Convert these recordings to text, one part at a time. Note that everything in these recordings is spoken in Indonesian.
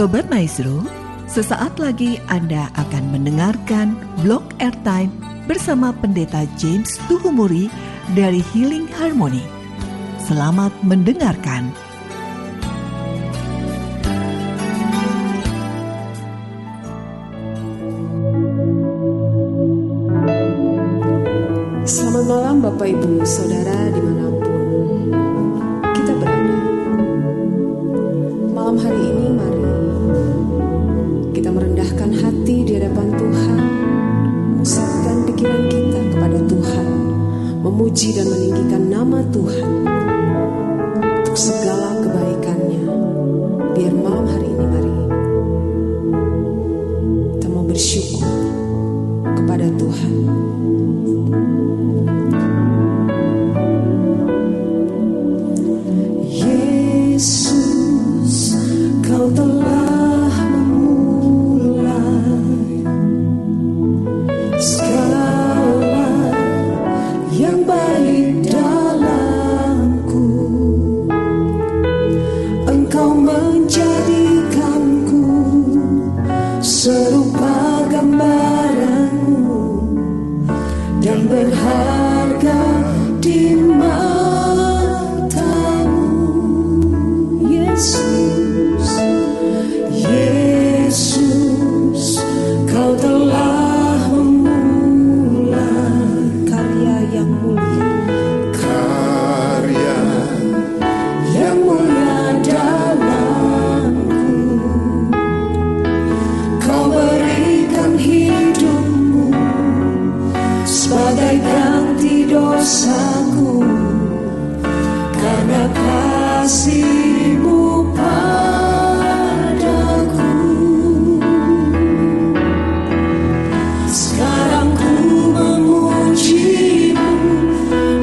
Sobat Maestro, sesaat lagi Anda akan mendengarkan Blog Airtime bersama Pendeta James Tuhumuri dari Healing Harmony. Selamat mendengarkan. Selamat malam Bapak Ibu Saudara dimanapun kita berada. Malam hari ini mari kita merendahkan hati di hadapan Tuhan, memusatkan pikiran kita kepada Tuhan, memuji dan meninggikan nama Tuhan untuk segala kebaikannya. Biar malam hari ini mari kita mau bersyukur kepada Tuhan. Yesus, Kau telah memulai segala yang baik dalamku. Engkau menjadikanku serupa gambaran-Mu dan berharga di Yesus, Kau telah memulai karya yang mulia dalamku. Kau berikan hidupmu sebagai ganti dosaku, karena kasih-Mu padaku. Sekarang ku memuji-Mu,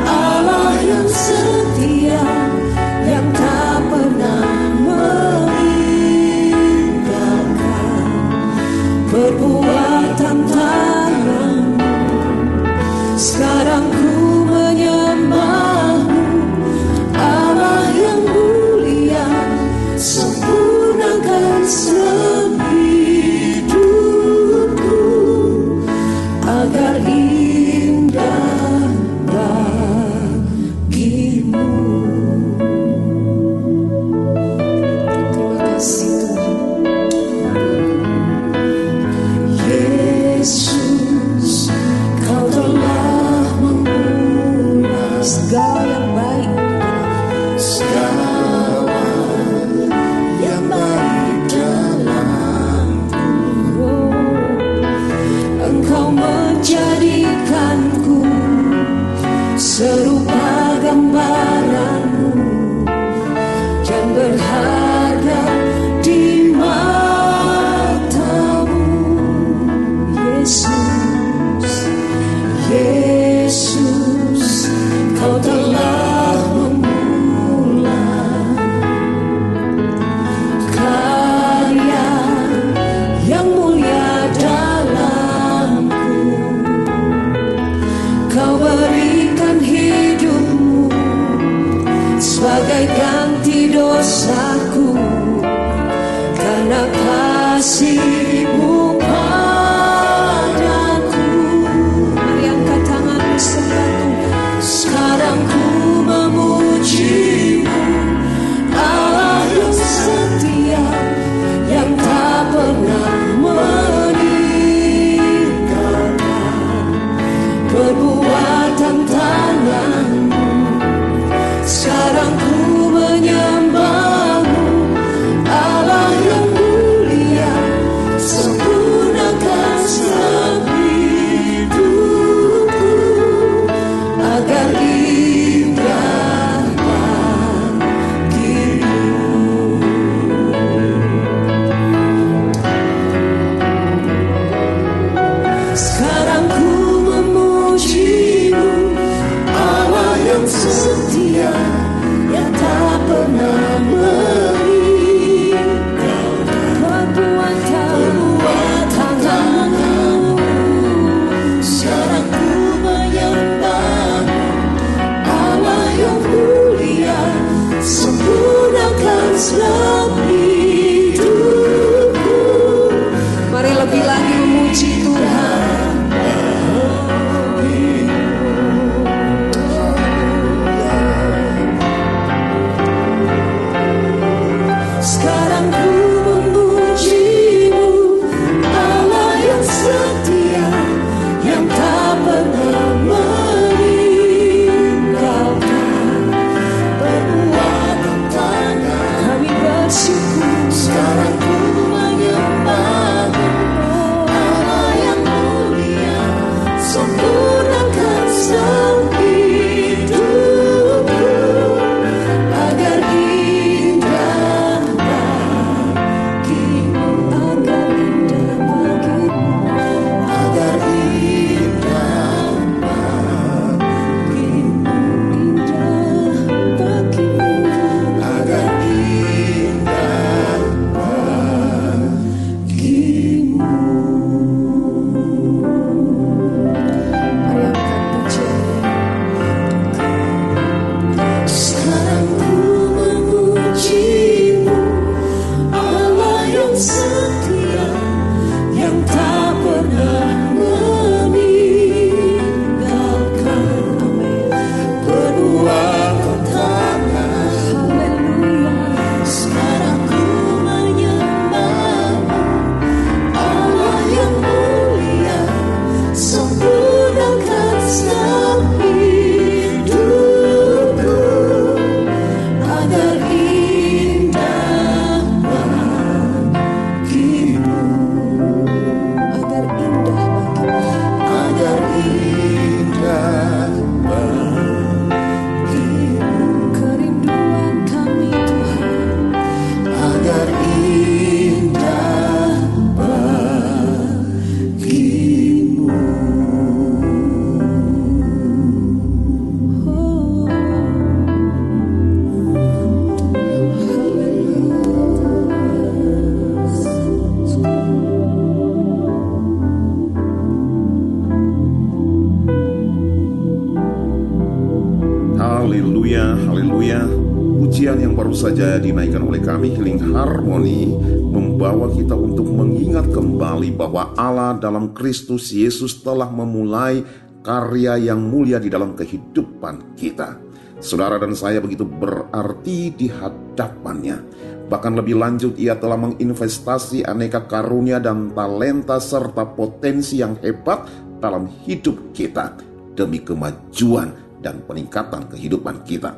Allah yang setia, yang tak pernah meninggalkan perbuatan tangan-Mu. Sekarang ku menyembah-Mu, Allah yang mulia, sempurnakan hidupku agar indah bagi-Mu. Terima kasih Tuhan. Yesus, Kau telah memulai segala yang baik, Engkau menjadikanku serupa gambaran-Mu dan berharga di mata-Mu. Yesus, Kau telah memulai karya yang mulia dalamku. Kau berikan hidupmu sebagai ganti dosaku, karena kasih-Mu padaku. Mari angkat tanganmu sembahku. Sekarang ku memuji-Mu, Allah yang setia, yang tak pernah meninggalkan perbuatan tangan-Mu. Sekarang ku menyembah-Mu, Allah yang mulia, sempurnakan hidupku agar indah bagi-Mu. Sekarang ku memuji-Mu, Allah yang setia, yang tak pernah meninggalkan perbuatan tangan-Mu. Sekarang ku menyembah-Mu, Allah yang mulia, sempurnakan hidup saja dinaikkan oleh kami, Healing Harmony membawa kita untuk mengingat kembali bahwa Allah dalam Kristus Yesus telah memulai karya yang mulia di dalam kehidupan kita. Saudara dan saya begitu berarti di hadapannya. Bahkan lebih lanjut, ia telah menginvestasi aneka karunia dan talenta serta potensi yang hebat dalam hidup kita demi kemajuan dan peningkatan kehidupan kita.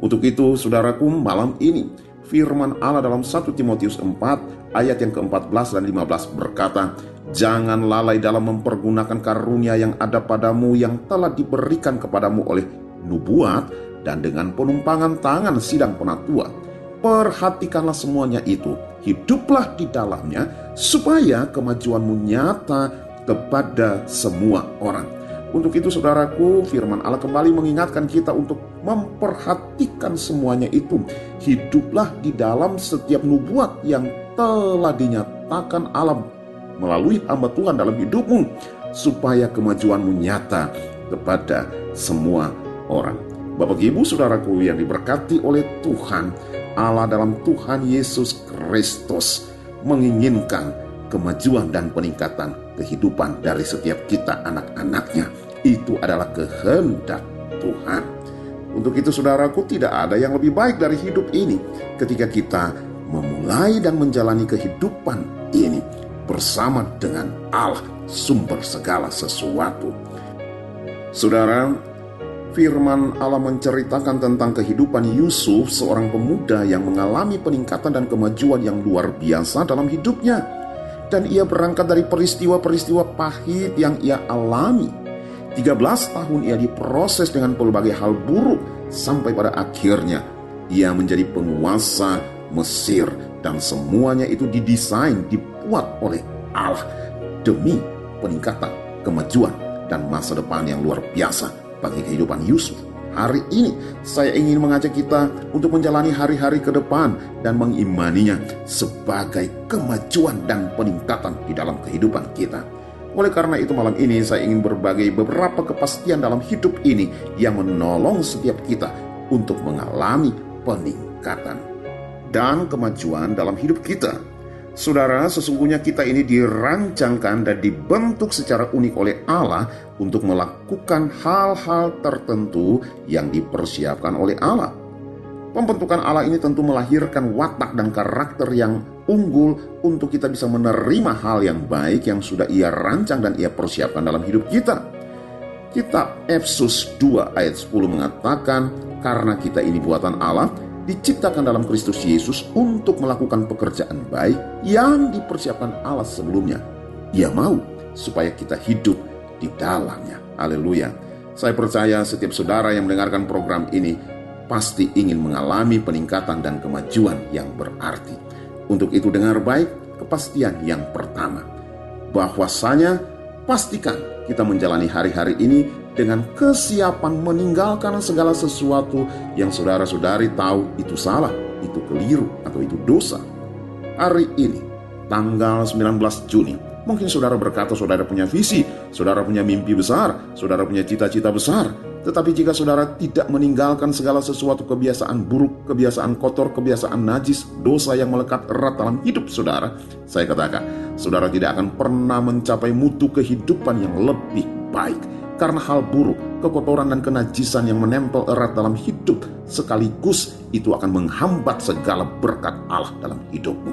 Untuk itu, saudaraku, malam ini firman Allah dalam 1 Timotius 4 ayat yang ke-14 dan 15 berkata, "Jangan lalai dalam mempergunakan karunia yang ada padamu yang telah diberikan kepadamu oleh nubuat dan dengan penumpangan tangan sidang penatua. Perhatikanlah semuanya itu, hiduplah di dalamnya, supaya kemajuanmu nyata kepada semua orang." Untuk itu, saudaraku, firman Allah kembali mengingatkan kita untuk memperhatikan semuanya itu. Hiduplah di dalam setiap nubuat yang telah dinyatakan Allah melalui hamba Tuhan dalam hidupmu, supaya kemajuanmu nyata kepada semua orang. Bapak Ibu saudaraku yang diberkati oleh Tuhan, Allah dalam Tuhan Yesus Kristus menginginkan kemajuan dan peningkatan kehidupan dari setiap kita anak-anaknya. Itu adalah kehendak Tuhan. Untuk itu saudaraku, tidak ada yang lebih baik dari hidup ini ketika kita memulai dan menjalani kehidupan ini bersama dengan Allah, sumber segala sesuatu. Saudara, firman Allah menceritakan tentang kehidupan Yusuf, seorang pemuda yang mengalami peningkatan dan kemajuan yang luar biasa dalam hidupnya. Dan ia berangkat dari peristiwa-peristiwa pahit yang ia alami. 13 tahun ia diproses dengan berbagai hal buruk, sampai pada akhirnya ia menjadi penguasa Mesir. Dan semuanya itu didesain, dibuat oleh Allah demi peningkatan, kemajuan, dan masa depan yang luar biasa bagi kehidupan Yusuf. Hari ini saya ingin mengajak kita untuk menjalani hari-hari ke depan dan mengimaninya sebagai kemajuan dan peningkatan di dalam kehidupan kita. Oleh karena itu malam ini saya ingin berbagi beberapa kepastian dalam hidup ini yang menolong setiap kita untuk mengalami peningkatan dan kemajuan dalam hidup kita. Saudara, sesungguhnya kita ini dirancangkan dan dibentuk secara unik oleh Allah untuk melakukan hal-hal tertentu yang dipersiapkan oleh Allah. Pembentukan Allah ini tentu melahirkan watak dan karakter yang unggul untuk kita bisa menerima hal yang baik yang sudah Ia rancang dan Ia persiapkan dalam hidup kita. Kitab Efesus 2 ayat 10 mengatakan, "Karena kita ini buatan Allah, diciptakan dalam Kristus Yesus untuk melakukan pekerjaan baik yang dipersiapkan Allah sebelumnya. Ia mau supaya kita hidup di dalamnya." Haleluya. Saya percaya setiap saudara yang mendengarkan program ini pasti ingin mengalami peningkatan dan kemajuan yang berarti. Untuk itu dengar baik kepastian yang pertama, bahwasanya pastikan kita menjalani hari-hari ini dengan kesiapan meninggalkan segala sesuatu yang saudara-saudari tahu itu salah, itu keliru, atau itu dosa. Hari ini, tanggal 19 Juni, mungkin saudara berkata saudara punya visi, saudara punya mimpi besar, saudara punya cita-cita besar. Tetapi jika saudara tidak meninggalkan segala sesuatu kebiasaan buruk, kebiasaan kotor, kebiasaan najis, dosa yang melekat erat dalam hidup saudara, saya katakan, saudara tidak akan pernah mencapai mutu kehidupan yang lebih baik. Karena hal buruk, kekotoran dan kenajisan yang menempel erat dalam hidup sekaligus itu akan menghambat segala berkat Allah dalam hidupmu.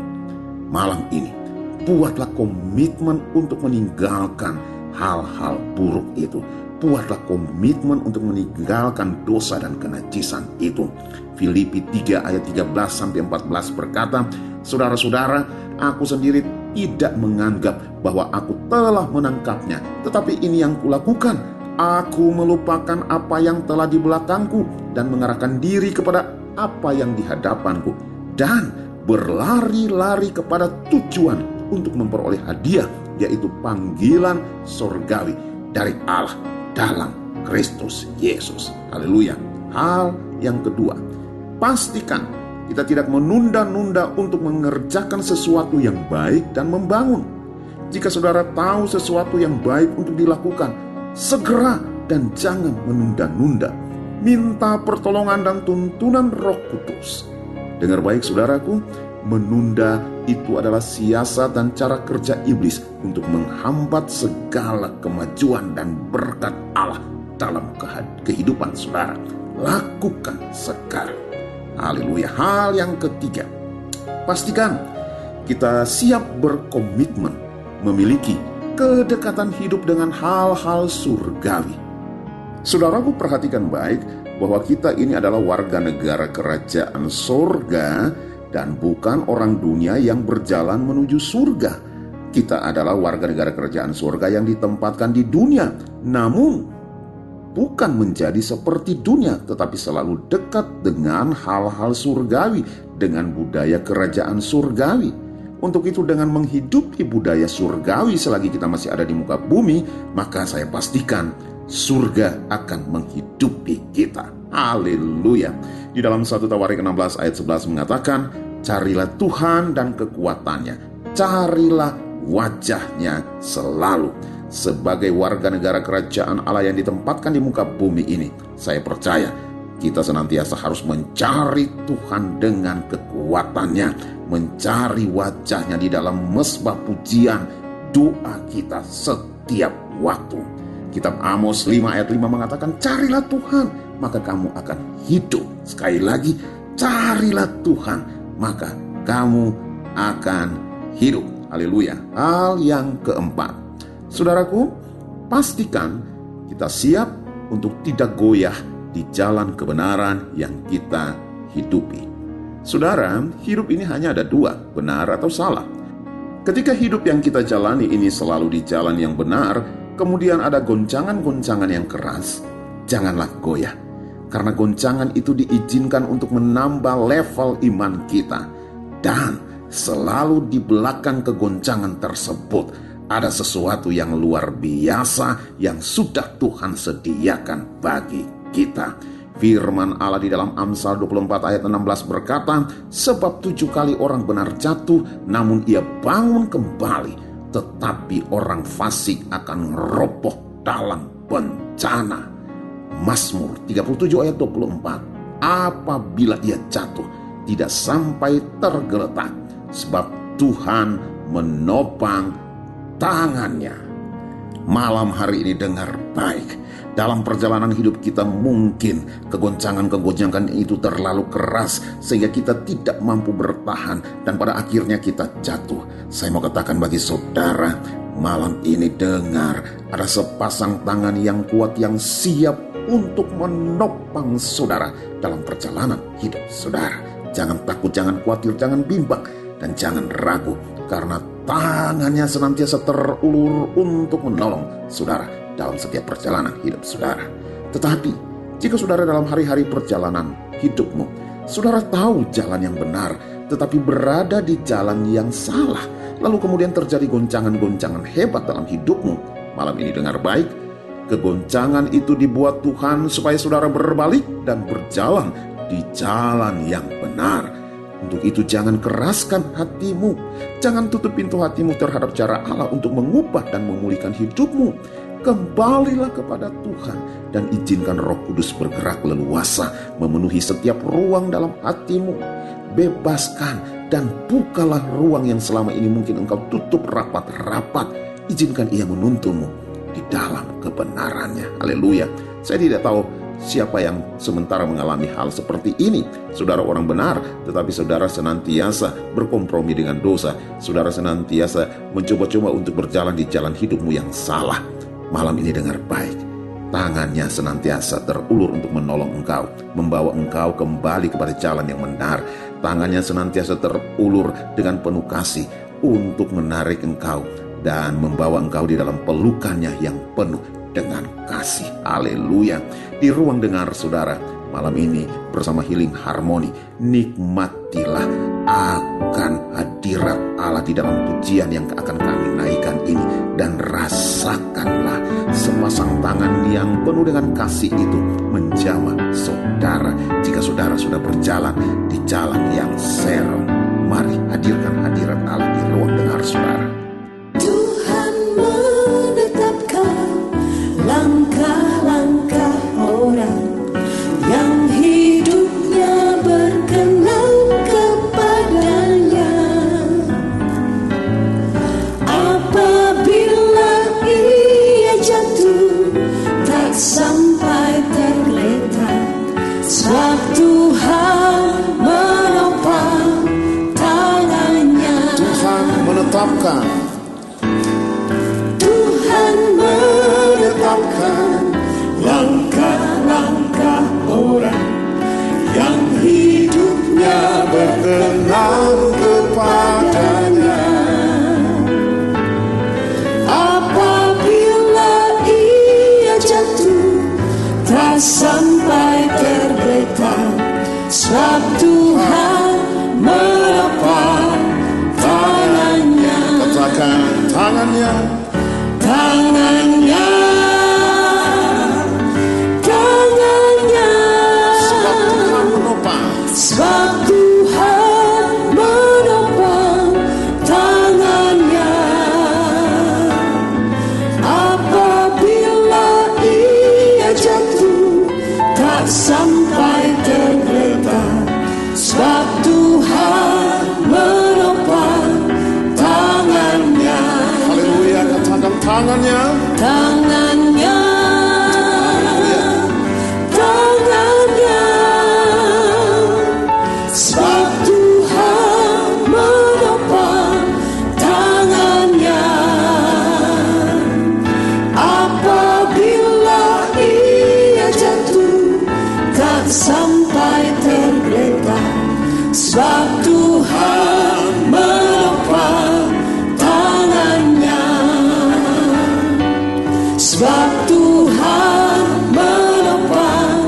Malam ini, buatlah komitmen untuk meninggalkan hal-hal buruk itu. Buatlah komitmen untuk meninggalkan dosa dan kenajisan itu. Filipi 3 ayat 13-14 berkata, "Saudara-saudara, aku sendiri tidak menganggap bahwa aku telah menangkapnya, tetapi ini yang kulakukan. Aku melupakan apa yang telah di belakangku dan mengarahkan diri kepada apa yang di hadapanku, dan berlari-lari kepada tujuan untuk memperoleh hadiah, yaitu panggilan sorgawi dari Allah dalam Kristus Yesus." Haleluya. Hal yang kedua, pastikan kita tidak menunda-nunda untuk mengerjakan sesuatu yang baik dan membangun. Jika saudara tahu sesuatu yang baik untuk dilakukan, segera dan jangan menunda-nunda. Minta pertolongan dan tuntunan Roh Kudus. Dengar baik saudaraku, menunda itu adalah siasat dan cara kerja iblis untuk menghambat segala kemajuan dan berkat Allah dalam kehidupan saudara. Lakukan sekarang. Haleluya. Hal yang ketiga, pastikan kita siap berkomitmen memiliki kedekatan hidup dengan hal-hal surgawi. Saudaraku, perhatikan baik bahwa kita ini adalah warga negara kerajaan surga dan bukan orang dunia yang berjalan menuju surga. Kita adalah warga negara kerajaan surga yang ditempatkan di dunia, namun bukan menjadi seperti dunia, tetapi selalu dekat dengan hal-hal surgawi, dengan budaya kerajaan surgawi. Untuk itu, dengan menghidupi budaya surgawi selagi kita masih ada di muka bumi, maka saya pastikan surga akan menghidupi kita. Haleluya. Di dalam 1 Tawarik 16 ayat 11 mengatakan, carilah Tuhan dan kekuatannya, carilah wajahnya selalu. Sebagai warga negara kerajaan Allah yang ditempatkan di muka bumi ini, saya percaya kita senantiasa harus mencari Tuhan dengan kekuatannya, mencari wajahnya di dalam mesbah pujian doa kita setiap waktu. Kitab Amos 5 ayat 5 mengatakan, carilah Tuhan, maka kamu akan hidup. Sekali lagi, carilah Tuhan, maka kamu akan hidup. Haleluya. Hal yang keempat, saudaraku, pastikan kita siap untuk tidak goyah di jalan kebenaran yang kita hidupi. Saudara, hidup ini hanya ada dua, benar atau salah. Ketika hidup yang kita jalani ini selalu di jalan yang benar, kemudian ada goncangan-goncangan yang keras, janganlah goyah. Karena goncangan itu diizinkan untuk menambah level iman kita. Dan selalu di belakang kegoncangan tersebut ada sesuatu yang luar biasa yang sudah Tuhan sediakan bagi kita. Firman Allah di dalam Amsal 24 ayat 16 berkata, sebab 7 kali orang benar jatuh, namun ia bangun kembali, tetapi orang fasik akan roboh dalam bencana. Mazmur 37 ayat 24, apabila ia jatuh, tidak sampai tergeletak, sebab Tuhan menopang tangannya. Malam hari ini dengar baik. Dalam perjalanan hidup kita mungkin kegoncangan-kegoncangan itu terlalu keras sehingga kita tidak mampu bertahan dan pada akhirnya kita jatuh. Saya mau katakan bagi saudara, malam ini dengar, ada sepasang tangan yang kuat yang siap untuk menopang saudara dalam perjalanan hidup saudara. Jangan takut, jangan khawatir, jangan bimbang, dan jangan ragu, karena tangannya senantiasa terulur untuk menolong saudara dalam setiap perjalanan hidup saudara. Tetapi jika saudara dalam hari-hari perjalanan hidupmu, saudara tahu jalan yang benar, tetapi berada di jalan yang salah, lalu kemudian terjadi goncangan-goncangan hebat dalam hidupmu, malam ini dengar baik, kegoncangan itu dibuat Tuhan supaya saudara berbalik dan berjalan di jalan yang benar. Untuk itu jangan keraskan hatimu, jangan tutup pintu hatimu terhadap cara Allah untuk mengubah dan memulihkan hidupmu. Kembalilah kepada Tuhan dan izinkan Roh Kudus bergerak leluasa, memenuhi setiap ruang dalam hatimu. Bebaskan dan bukalah ruang yang selama ini mungkin engkau tutup rapat-rapat. Izinkan Ia menuntunmu di dalam kebenarannya. Haleluya. Saya tidak tahu siapa yang sementara mengalami hal seperti ini. Saudara orang benar, tetapi saudara senantiasa berkompromi dengan dosa. Saudara senantiasa mencoba-coba untuk berjalan di jalan hidupmu yang salah. Malam ini dengar baik, tangannya senantiasa terulur untuk menolong engkau, membawa engkau kembali kepada jalan yang benar. Tangannya senantiasa terulur dengan penuh kasih untuk menarik engkau dan membawa engkau di dalam pelukannya yang penuh dengan kasih. Haleluya. Di ruang dengar saudara, malam ini bersama Healing Harmony, nikmatilah akan hadirat Allah di dalam pujian yang akan kami naikkan ini, dan rasakanlah sepasang tangan yang penuh dengan kasih itu menjamah saudara. Jika saudara sudah berjalan di jalan yang serong, mari hadirkan hadirat Allah di ruang dengar saudara. Tuhan menetapkan langkah-langkah orang yang hidupnya berkenan menetapkan, Tuhan menetapkan langkah-langkah orang yang hidupnya berkenan kepadanya. Apabila ia jatuh tak sampai tergeletak, sebab Tuhan menopang tangannya. Katakan tangannya, tangannya, tangannya. Sebab Tuhan menopang, sebab Tuhan menopang tangannya. Apabila ia jatuh tak sampai tergeletak, sebab Tuhan menopang tangannya. Haleluya, katakan tangannya, tangannya, tangannya. Sebab Tuhan menopang tangannya. Apabila ia jatuh tak sampai tergeletak, sebab Tuhan menopang tangannya. Sebab Tuhan menopang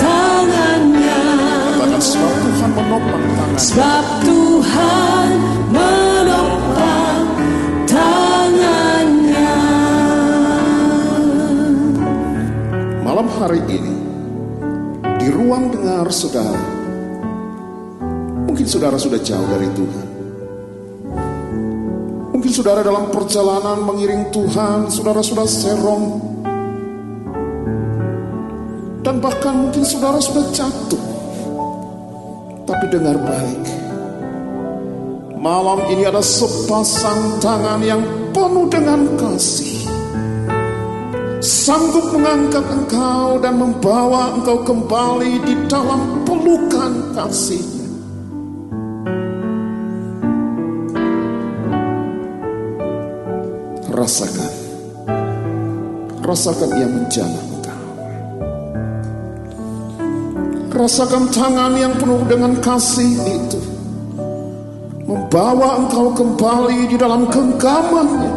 tangannya. Katakan sebab Tuhan menopang tangannya. Sebab Tuhan menopang tangannya. Malam hari ini di ruang dengar saudara, mungkin saudara sudah jauh dari Tuhan. Mungkin saudara dalam perjalanan mengiring Tuhan, saudara sudah serong. Dan bahkan mungkin saudara sudah jatuh. Tapi dengar baik, malam ini ada sepasang tangan yang penuh dengan kasih, sanggup mengangkat engkau dan membawa engkau kembali di dalam pelukan kasih. Rasakan, rasakan ia menjamah engkau. Rasakan tangan yang penuh dengan kasih itu membawa engkau kembali di dalam genggamannya.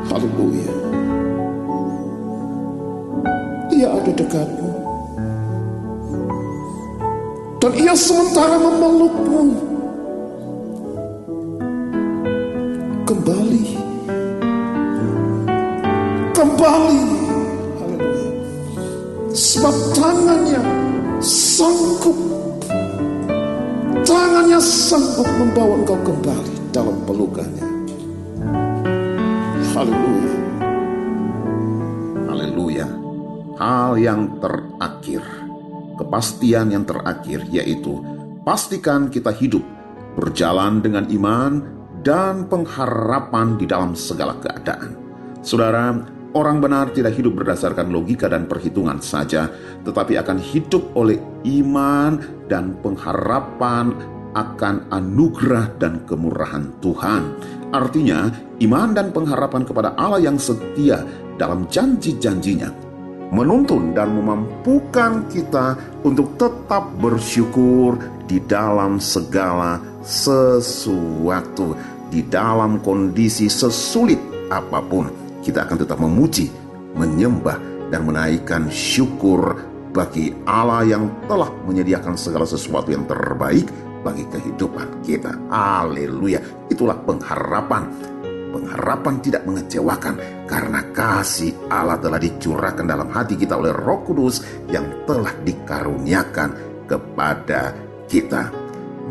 Haleluya. Ia ada dekatmu, dan ia sementara memelukmu. Kembali, kembali, haleluya. Sebab tangannya sanggup, tangannya sanggup membawa engkau kembali dalam pelukannya. Haleluya, haleluya. Hal yang terakhir, kepastian yang terakhir, yaitu pastikan kita hidup berjalan dengan iman dan pengharapan di dalam segala keadaan. Saudara, orang benar tidak hidup berdasarkan logika dan perhitungan saja, tetapi akan hidup oleh iman dan pengharapan akan anugerah dan kemurahan Tuhan. Artinya, iman dan pengharapan kepada Allah yang setia dalam janji-janjinya menuntun dan memampukan kita untuk tetap bersyukur di dalam segala sesuatu. Di dalam kondisi sesulit apapun, kita akan tetap memuji, menyembah, dan menaikkan syukur bagi Allah yang telah menyediakan segala sesuatu yang terbaik bagi kehidupan kita. Haleluya. Itulah pengharapan. Pengharapan tidak mengecewakan karena kasih Allah telah dicurahkan dalam hati kita oleh Roh Kudus yang telah dikaruniakan kepada kita.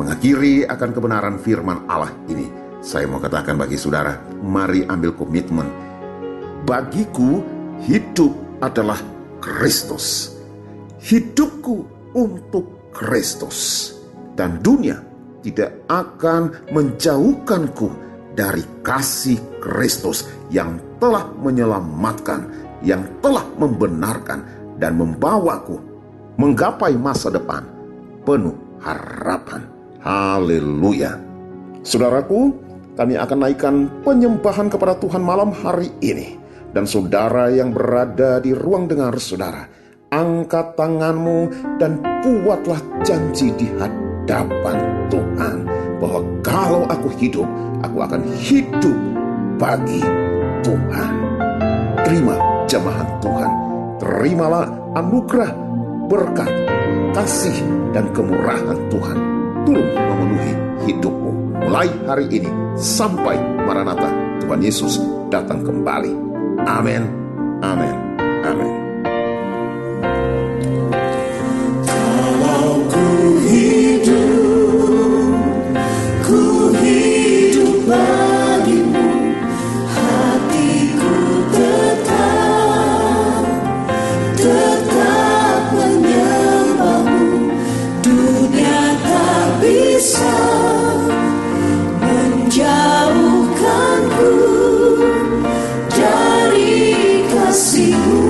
Mengakhiri akan kebenaran firman Allah ini, saya mau katakan bagi saudara, mari ambil komitmen. Bagiku hidup adalah Kristus. Hidupku untuk Kristus. Dan dunia tidak akan menjauhkanku dari kasih Kristus yang telah menyelamatkan, yang telah membenarkan dan membawaku menggapai masa depan penuh harapan. Haleluya. Saudaraku, kami akan naikkan penyembahan kepada Tuhan malam hari ini. Dan saudara yang berada di ruang dengar saudara, angkat tanganmu dan buatlah janji di hadapan Tuhan, bahwa kalau aku hidup, aku akan hidup bagi Tuhan. Terima jamahan Tuhan, terimalah anugerah, berkat, kasih, dan kemurahan Tuhan turun memenuhi hidupmu mulai hari ini sampai Maranatha Tuhan Yesus datang kembali. Amin, amin, amin. Kalau ku hidup bagimu, hatiku tetap menyembahmu. Dunia tak bisa menjauhkanku dari kasih-Mu.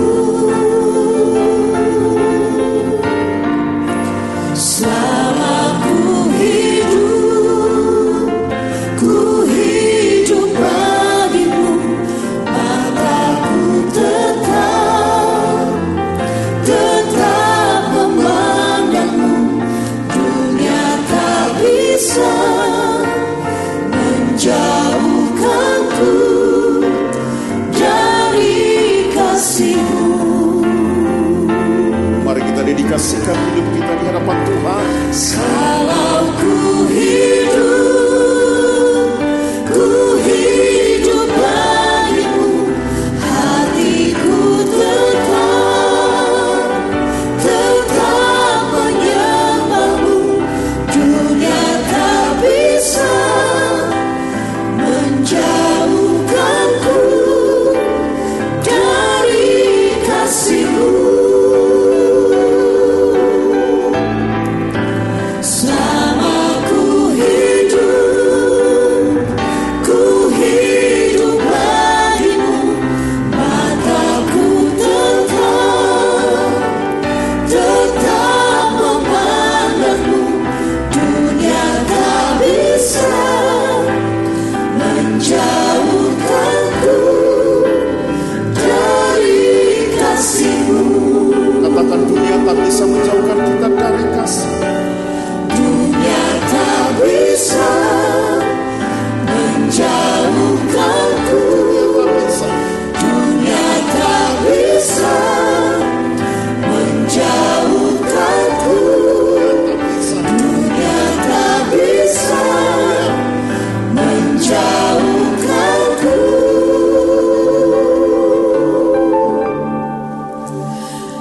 Selama ku hidup bagimu, mataku tetap memandangmu. Dunia tak bisa menjauhkanku dari kasih-Mu. Mari kita dedikasikan hidup kita di hadapan Tuhan. Kalau ku hidup bagimu, hatiku tetap menyembahmu. Dunia tak bisa menjauhkanku dari kasih-Mu. Selama ku hidup bagimu, mataku tetap memandangmu. Dunia tak bisa menjauhkanku dari kasih-Mu. Katakan, dunia tak bisa menjauhkan kita dari kasih. Dunia tak bisa menjauhkanku. Dunia tak bisa menjauhkanku. Dunia tak bisa menjauhkanku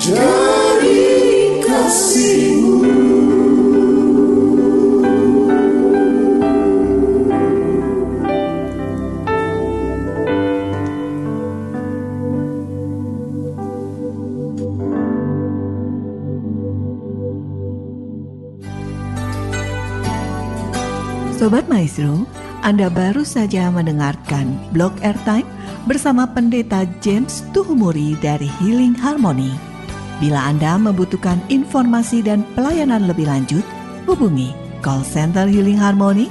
dari kasih-Mu. Sobat Maestro, Anda baru saja mendengarkan Blog Airtime bersama Pendeta James Tuhumuri dari Healing Harmony. Bila Anda membutuhkan informasi dan pelayanan lebih lanjut, hubungi call center Healing Harmony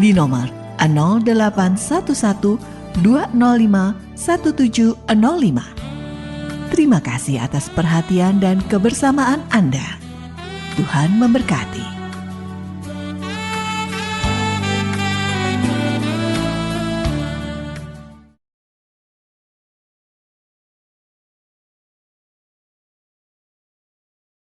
di nomor 0811 205 1705. Terima kasih atas perhatian dan kebersamaan Anda. Tuhan memberkati.